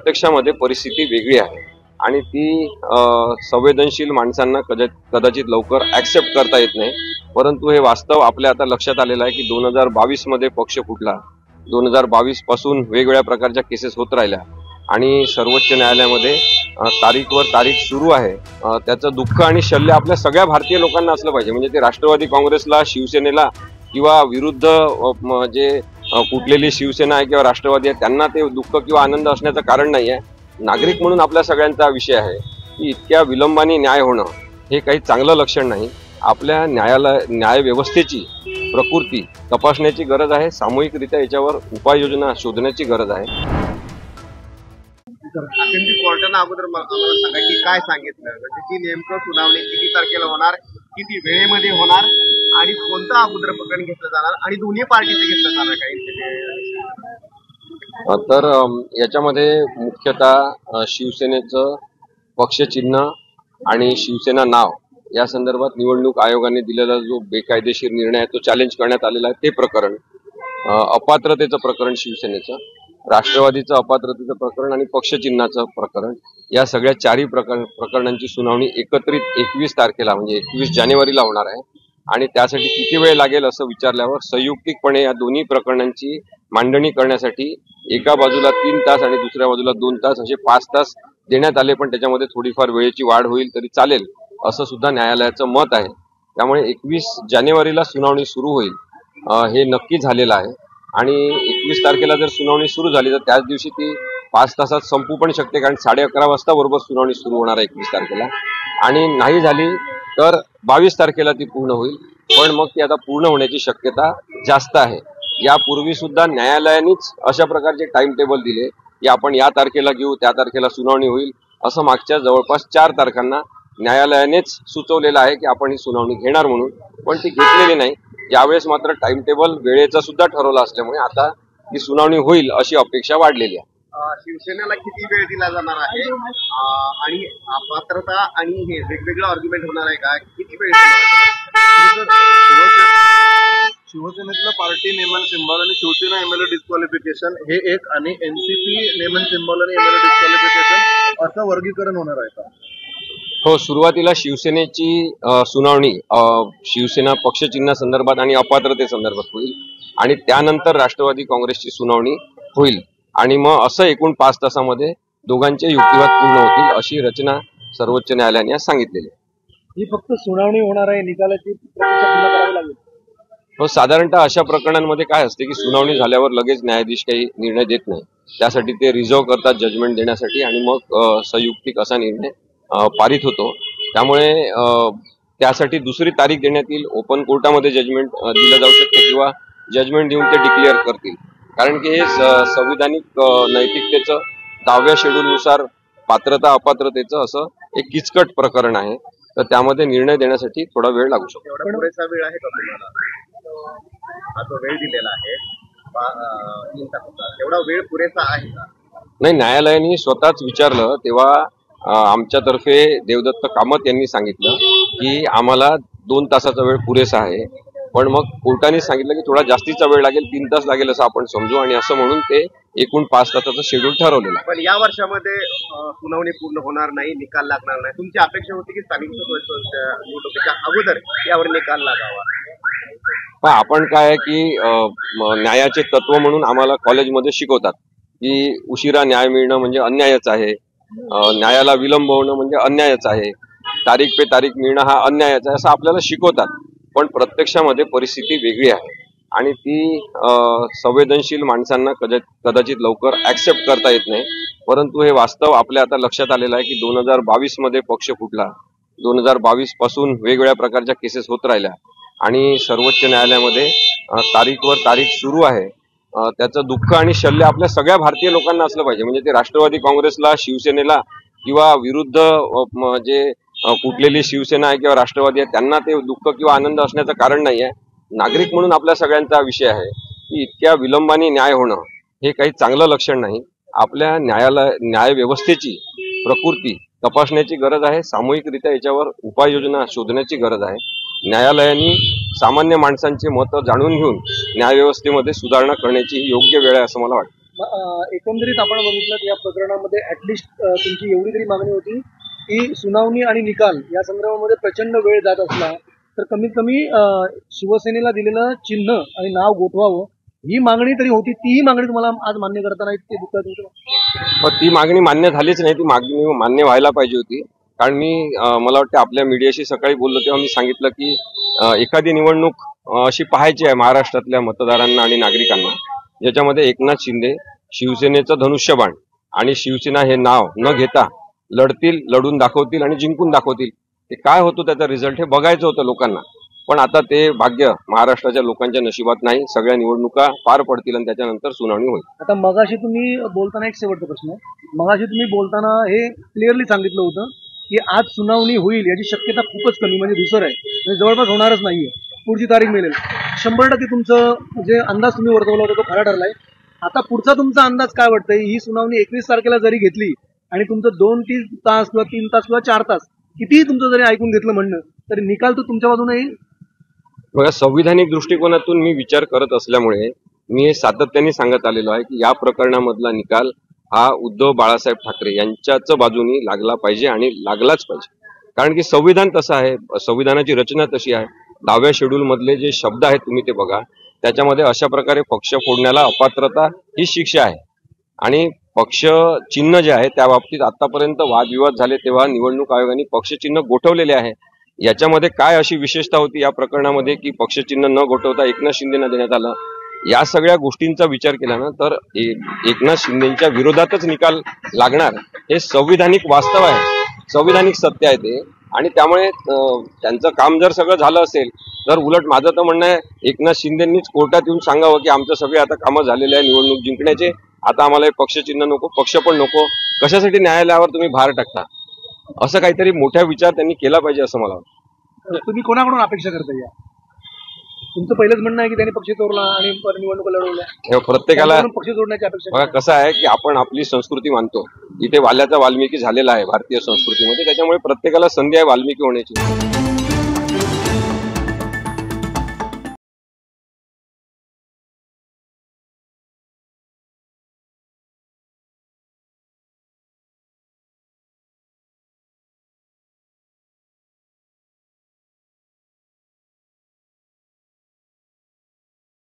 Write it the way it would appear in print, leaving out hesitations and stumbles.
प्रत्यक्षामध्ये परिस्थिती वेगळी आहे आणि ती संवेदनशील माणसांना कदाचित लवकर ऍक्सेप्ट करता येत नाही। परंतु हे वास्तव आपल्या आता लक्षात आलेलं आहे की 2022 मध्ये पक्ष फुटला, 2022 पासून वेगवेगळ्या प्रकारच्या केसेस होत राहिल्या आणि सर्वोच्च न्यायालयामध्ये तारीखवर तारीख सुरू आहे। त्याचं दुःख आणि शल्य आपल्या सगळ्या भारतीय लोकांना असलं पाहिजे, म्हणजे ते राष्ट्रवादी काँग्रेसला, शिवसेनेला किंवा विरुद्ध जे कुठलेली शिवसेना आहे किंवा राष्ट्रवादी आहे त्यांना ते दुःख किंवा आनंद असण्याचं कारण नाही आहे। नागरिक म्हणून आपल्या सगळ्यांचा विषय आहे की इतक्या विलंबाने न्याय होणं हे काही चांगलं लक्षण नाही। आपल्या न्याय व्यवस्थेची प्रकृती तपासण्याची गरज आहे, सामूहिकरित्या याच्यावर उपाययोजना शोधण्याची गरज आहे। कोर्टानं अगोदर आम्हाला सांगा की काय सांगितलं, म्हणजे की नेमकं सुनावणी किती तारखेला होणार, किती वेळेमध्ये होणार आणि कोणतं अगोदर प्रकरण घेतलं जाणार आणि दोन्ही पार्टीचं घेतलं जाणार काही। तर याच्यामध्ये मुख्यतः शिवसेनेचं पक्षचिन्ह आणि शिवसेना नाव या संदर्भात निवडणूक आयोगाने दिलेला जो बेकायदेशीर निर्णय आहे तो चॅलेंज करण्यात आलेला आहे ते प्रकरण, अपात्रतेचं प्रकरण शिवसेनेचं, राष्ट्रवादीचं अपात्रतेचं प्रकरण आणि पक्षचिन्हाचं प्रकरण, या सगळ्या चारही प्रकरणांची सुनावणी एकत्रित 21 तारखेला म्हणजे 21 जानेवारीला होणार आहे। आणि त्यासाठी किती वेळ लागेल असं विचारल्यावर संयुक्तिकपणे या दोन्ही प्रकरणांची मांडणी करण्यासाठी एका बाजूला 3 तास आणि दुसऱ्या बाजूला 2 तास असे 5 तास देण्यात आले, पण त्याच्यामध्ये थोडीफार वेळेची वाढ होईल तरी चालेल असं सुद्धा न्यायालयाचं मत आहे। त्यामुळे 21 जानेवारीला सुनावणी सुरू होईल हे नक्की झालेलं आहे आणि 21 तारखेला जर सुनावणी सुरू झाली तर त्याच दिवशी ती 5 तासात संपू पण शकते, कारण 11:30 वाजता बरोबर सुनावणी सुरू होणार आहे 21 तारखेला, आणि नाही झाली तर 22 तारखेला ती पूर्ण होईल। पण मग ती आता पूर्ण होण्याची शक्यता जास्त आहे। यापूर्वी सुद्धा न्यायालयानेच अशा प्रकारचे टाइम टेबल दिले की आपण या तारखेला घेऊ, त्या तारखेला सुनावणी होईल, असं मागच्या जवळपास 4 तारखांना न्यायालयानेच सुचवलेलं आहे की आपण ही सुनावणी घेणार म्हणून, पण ती घेतलेली नाही। यावेळेस मात्र टाइम टेबल वेळेचा सुद्धा ठरवला असल्यामुळे आता ही सुनावणी होईल अशी अपेक्षा वाढलेली आहे। शिवसेनेला किती वेळ दिला जाणार आहे आणि अपात्रता आणि हे वेगवेगळं आर्ग्युमेंट होणार आहे का, किती वेळ? शिवसेनेतलं पार्टी नेमन सिम्बॉल आणि शिवसेना एमएलए डिस्क्वालिफिकेशन हे एक आणि एनसीपी नेमन सिम्बॉल आणि एमएलए डिस्क्वालिफिकेशन असं वर्गीकरण होणार आहे का? हो, सुरुवातीला शिवसेनेची सुनावणी शिवसेना पक्षचिन्हा संदर्भात आणि अपात्रते संदर्भात होईल आणि त्यानंतर राष्ट्रवादी काँग्रेसची सुनावणी होईल आणि मग असं एकूण 5 तासामध्ये दोघांचे युक्तिवाद पूर्ण होतील अशी रचना सर्वोच्च न्यायालयाने आज सांगितलेली आहे। ही फक्त सुनावणी होणार आहे, निकालाची प्रतीक्षा पूर्ण करावी लागेल? हो, साधारणतः अशा प्रकरणांमध्ये काय असते की सुनावणी झाल्यावर लगेच न्यायाधीश काही निर्णय देत नाही, त्यासाठी ते रिझर्व करतात जजमेंट देण्यासाठी आणि मग संयुक्तिक असा निर्णय पारित होतो। त्यामुळे त्यासाठी दुसरी तारीख देण्यात येईल, ओपन कोर्टामध्ये जजमेंट दिलं जाऊ शकते किंवा जजमेंट देऊन ते डिक्लेअर करतील, कारण की हे संविधानिक नैतिकतेचं 10व्या शेड्यूलनुसार पात्रता अपात्रतेचं असं एक किचकट प्रकरण आहे, तर त्यामध्ये निर्णय देण्यासाठी थोडा वेळ लागू शकतो। एवढा पुरेसा वेळ आहे का तुम्हाला? हा जो वेळ दिलेला आहे 3 तासाचा, एवढा वेळ पुरेसा आहे का? नाही, न्यायालयाने स्वतःच विचारलं तेव्हा आमच्यातर्फे देवदत्त कामत यांनी सांगितलं की आम्हाला 2 तासाचा वेळ पुरेसा आहे, पण मग कोर्टाने सांगितलं की थोडा जास्तीचा वेळ लागेल, 3 तास लागेल असं आपण समजू, आणि असं म्हणून ते एकूण 5 तासाचं शेड्यूल ठरवलेलं आहे। पण या वर्षामध्ये सुनावणी पूर्ण होणार नाही, निकाल लागणार नाही, तुमची अपेक्षा होती की स्थानिक निवडणुकीच्या अगोदर यावर निकाल लागावा? आपण काय आहे की न्यायाचे तत्व म्हणून आम्हाला कॉलेजमध्ये शिकवतात की उशिरा न्याय मिळणं म्हणजे अन्यायच आहे, न्यायाला विलंब होणं म्हणजे अन्यायच आहे, तारीख पे तारीख मिळणं हा अन्यायच आहे असं आपल्याला शिकवतात। पण प्रत्यक्षामध्ये परिस्थिती वेगळी आहे आणि ती संवेदनशील माणसांना कदाचित लवकर ऍक्सेप्ट करता येत नाही। परंतु हे वास्तव आपल्या आता लक्षात आलेलं आहे की 2022 मध्ये पक्ष फुटला, 2022 पासून वेगवेगळ्या प्रकारच्या केसेस होत राहिल्या आणि सर्वोच्च न्यायालयामध्ये तारीखवर तारीख सुरू आहे। त्याचं दुःख आणि शल्य आपल्या सगळ्या भारतीय लोकांना असलं पाहिजे, म्हणजे ते राष्ट्रवादी काँग्रेसला, शिवसेनेला किंवा विरुद्ध जे कुठलेली शिवसेना आहे किंवा राष्ट्रवादी आहे त्यांना ते दुःख किंवा आनंद असण्याचं कारण नाही आहे। नागरिक म्हणून आपल्या सगळ्यांचा विषय आहे की इतक्या विलंबाने न्याय होणं हे काही चांगलं लक्षण नाही। आपल्या न्याय व्यवस्थेची प्रकृती तपासण्याची गरज आहे, सामूहिकरित्या याच्यावर उपाययोजना शोधण्याची गरज आहे। न्यायालयाने सामान्य माणसांची मतं जाणून घेऊन न्यायव्यवस्थेमध्ये सुधारणा करण्याची योग्य वेळ आहे असं मला वाटतं। एकंदरीत आपण बघितलं की या प्रकरणामध्ये ऍटलिस्ट तुमची एवढी तरी मागणी होती की सुनावणी आणि निकाल या संदर्भामध्ये प्रचंड वेळ जात असला तर कमीत कमी शिवसेनेला दिलेलं चिन्ह आणि नाव गोठवावं ही मागणी तरी होती. तीही मागणी तुम्हाला आज मान्य करताना इतके दुःख तुमचं? पण ती मागणी मान्य झालीच नाही. ती मागणी मान्य व्हायला पाहिजे होती. कारण मला वाटतं आपल्या मीडियाशी सकाळी बोललो तेव्हा मी सांगितलं की एखादी निवडणूक अशी पाहायची आहे महाराष्ट्रातल्या मतदारांना आणि नागरिकांना ज्याच्यामध्ये एकनाथ शिंदे शिवसेनेचं धनुष्यबाण आणि शिवसेना हे नाव न घेता लढतील, लढून दाखवतील आणि जिंकून दाखवतील. ते काय होतं त्याचा रिझल्ट हे बघायचं होतं लोकांना. पण आता ते भाग्य महाराष्ट्राच्या लोकांच्या नशिबात नाही. सगळ्या निवडणुका पार पडतील आणि त्याच्यानंतर सुनावणी होईल. आता मगाशी तुम्ही बोलताना एक शेवटचा प्रश्न, मगाशी तुम्ही बोलताना हे क्लिअरली सांगितलं होतं की आज सुनावणी होईल याची शक्यता खूपच कमी, म्हणजे दुसरं आहे, म्हणजे जवळपास होणारच नाहीये, पुढची तारीख मिळेल. 100% तुमचं जे अंदाज तुम्ही वर्तवला होता तो खरा ठरलाय. आता पुढचा तुमचा अंदाज काय वाटतंय? ही सुनावणी 21 तारखेला जरी घेतली आणि तुमचं 2-3 तास किंवा 3 तास किंवा 4 तास कितीही तुमचं जरी ऐकून घेतलं म्हणणं तरी निकाल तो तुमच्या बाजूने येईल. बघा, संविधानिक दृष्टिकोनातून मी विचार करत असल्यामुळे मी हे सातत्याने सांगत आलेलो आहे की या प्रकरणामधला निकाल हा उद्धव बाळासाहेब ठाकरे यांच्याच बाजूनी लागला पाहिजे आणि लागलाच पाहिजे. कारण की संविधान तसं आहे, संविधानाची रचना तशी आहे. 10व्या शेड्यूल मधले जे शब्द आहेत तुम्ही ते बघा, त्याच्यामध्ये अशा प्रकारे पक्ष फोडण्याला अपात्रता ही शिक्षा आहे. आणि पक्ष चिन्ह जे आहे त्या बाबतीत आतापर्यंत वादविवाद झाले तेव्हा निवडणूक आयोगाने पक्ष चिन्ह गोठवलेले आहे. याच्यामध्ये काय अशी विशेषता होती या प्रकरणामध्ये की पक्ष चिन्ह न गोठवता एकनाथ शिंदेना देण्यात आलं? या सगळ्या गोष्टींचा विचार केला ना तर एकनाथ शिंदेच्या विरोधातच निकाल लागणार हे संविधानिक वास्तव आहे, संविधानिक सत्य आहे ते. आणि त्यामुळे त्यांचं काम जर सगळं झालं असेल तर उलट माझं तर म्हणणं आहे एकनाथ शिंदेंनीच कोर्टात येऊन सांगावं की आमचं सगळे आता कामं झालेले आहे निवडणूक जिंकण्याचे, आता आम्हाला पक्ष चिन्ह नको, पक्ष पण नको, कशासाठी न्यायालयावर तुम्ही भार टाकता? असं काहीतरी मोठा विचार त्यांनी केला पाहिजे असं मला वाटतं. तुम्ही कोणाकडून अपेक्षा करता? या तुमचं पहिलंच म्हणणं आहे की त्यांनी पक्ष तोडला आणि निवडणुका लढवल्या. प्रत्येकाला पक्ष तोडण्याची अपेक्षा. बघा कसं आहे की आपण आपली संस्कृती मानतो. इथे वाल्याचा वाल्मिकी झालेला आहे भारतीय संस्कृतीमध्ये, त्याच्यामुळे प्रत्येकाला संधी आहे वाल्मिकी होण्याची.